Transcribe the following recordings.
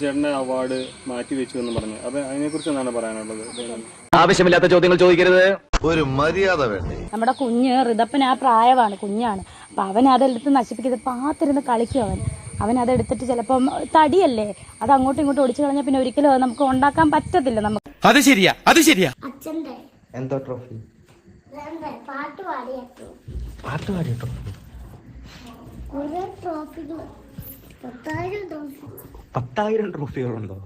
സുധിച്ചേട്ടന്റെ award മാറ്റിവെച്ചു എന്ന് പറഞ്ഞു. അപ്പൊ അതിനെക്കുറിച്ച് എന്താണ് പറയാനുള്ളത്? ആവശ്യമില്ലാത്ത ചോദ്യങ്ങൾ ചോദിക്കരുത്. ഒരു മര്യാദ വേണ്ടേ? നമ്മുടെ കുഞ്ഞ് ഋതപ്പന് ആ പ്രായമാണ്, കുഞ്ഞാണ്. അപ്പൊ അവൻ അതെടുത്ത് നശിപ്പിക്കുന്നത് പാത്തിരുന്ന് കളിക്കും. അവൻ അതെടുത്തിട്ട് ചിലപ്പം തടിയല്ലേ, അത് അങ്ങോട്ടും ഇങ്ങോട്ടും ഒടിച്ചു കളഞ്ഞാൽ പിന്നെ ഒരിക്കലും അത് നമുക്ക് ഉണ്ടാക്കാൻ പറ്റത്തില്ല. നമുക്ക് അത് ശരിയാ, അത് ശരിയാ. അച്ഛന്റെ എന്തോ ട്രോഫി? പാട്ട് പാടിയ ട്രോഫി. കുറെ ട്രോഫികൾ, 10,000 ട്രോഫികളുണ്ടോ?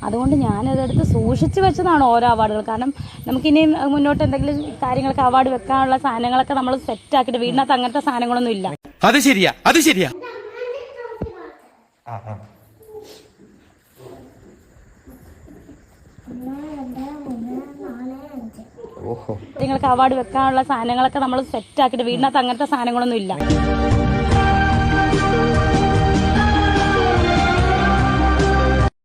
അതുകൊണ്ട് ഞാനതെടുത്ത് സൂക്ഷിച്ചു വെച്ചതാണ് ഓരോ അവാർഡുകൾ. കാരണം നമുക്കിനി മുന്നോട്ട് എന്തെങ്കിലും കാര്യങ്ങളൊക്കെ അവാർഡ് വെക്കാനുള്ള സാധനങ്ങളൊക്കെ നമ്മൾ സെറ്റ് ആക്കിയിട്ട് വീടിനകത്ത് അങ്ങനത്തെ സാധനങ്ങളൊന്നും ഇല്ല. അത് ശരിയാ, അത് ശരിയാ. ഓഹോ, നിങ്ങൾക്ക് അവാർഡ് വെക്കാനുള്ള സാധനങ്ങളൊക്കെ നമ്മൾ സെറ്റ് ആക്കിയിട്ട് വീടിനകത്ത് അങ്ങനത്തെ സാധനങ്ങളൊന്നും ഇല്ല.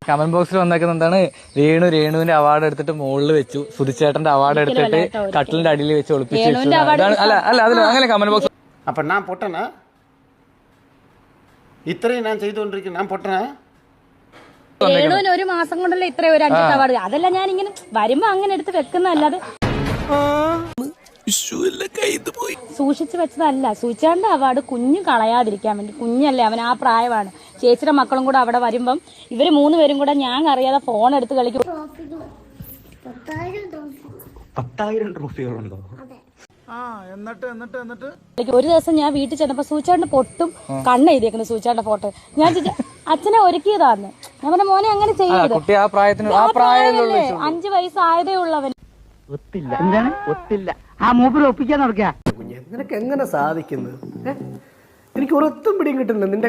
കമന്റ് ബോക്സിൽ വന്നേക്കുന്ന എന്താണ്, രേണുവിന്റെ അവാർഡ് എടുത്തിട്ട് മുകളിൽ വെച്ചു, സുധിച്ചേട്ടന്റെ അവാർഡ് എടുത്തിട്ട് കട്ടിലിന്റെ അടിയിൽ വെച്ച് ഒളിപ്പിച്ചു വെച്ചു. അല്ല അതിൽ അങ്ങനെ കമന്റ് ബോക്സ്. அப்போ நான் பொட்டனா? ഇത്രയും ഞാൻ ചെയ്തുകൊണ്ടിരിക്കുന്നു, ഞാൻ പൊട്ടനാ? രേണുവിന് ഒരു മാസം കൊണ്ടല്ലേ ഇത്രയും ഒരു 5 അവാർഡ്. അതല്ല ഞാൻ ഇങ്ങനെ വരുമ്പോ അങ്ങനെ എടുത്ത് വെക്കുന്നതല്ലാതെ സൂക്ഷിച്ചു വെച്ചതല്ല. സൂചിച്ചാണ്ട് അവാർഡ് കുഞ്ഞു കളയാതിരിക്കാൻ വേണ്ടി. കുഞ്ഞല്ലേ അവൻ, ആ പ്രായമാണ്. ചേച്ചിയുടെ മക്കളും കൂടെ അവിടെ വരുമ്പം ഇവര് 3 പേരും കൂടെ ഞാൻ അറിയാതെ ഫോൺ എടുത്ത് കളിക്കും. 10,000 ട്രോഫികളുണ്ടോ? ഒരു ദിവസം ഞാൻ വീട്ടിൽ ചെന്നപ്പോ സൂചിച്ചാണ്ട് പൊട്ടും കണ്ണ് എഴുതിയേക്കുന്നു സൂചിച്ചാണ്ട ഫോട്ടോ. ഞാൻ അച്ഛനെ ഒരുക്കിയതാന്ന്. ഞാൻ പറഞ്ഞ മോനെ അങ്ങനെ ചെയ്യരുത്, 5 വയസ്സായതേ ഉള്ളവൻ. ഒത്തില്ല, എന്താണ് ഒത്തില്ല, ആ മൂപ്പര് ഒപ്പിക്കാൻ നടക്കുക. നിനക്ക് എങ്ങനെ സാധിക്കുന്നത്? എനിക്ക് ഒരൊത്തും പിടിയും കിട്ടുന്നില്ല നിന്റെ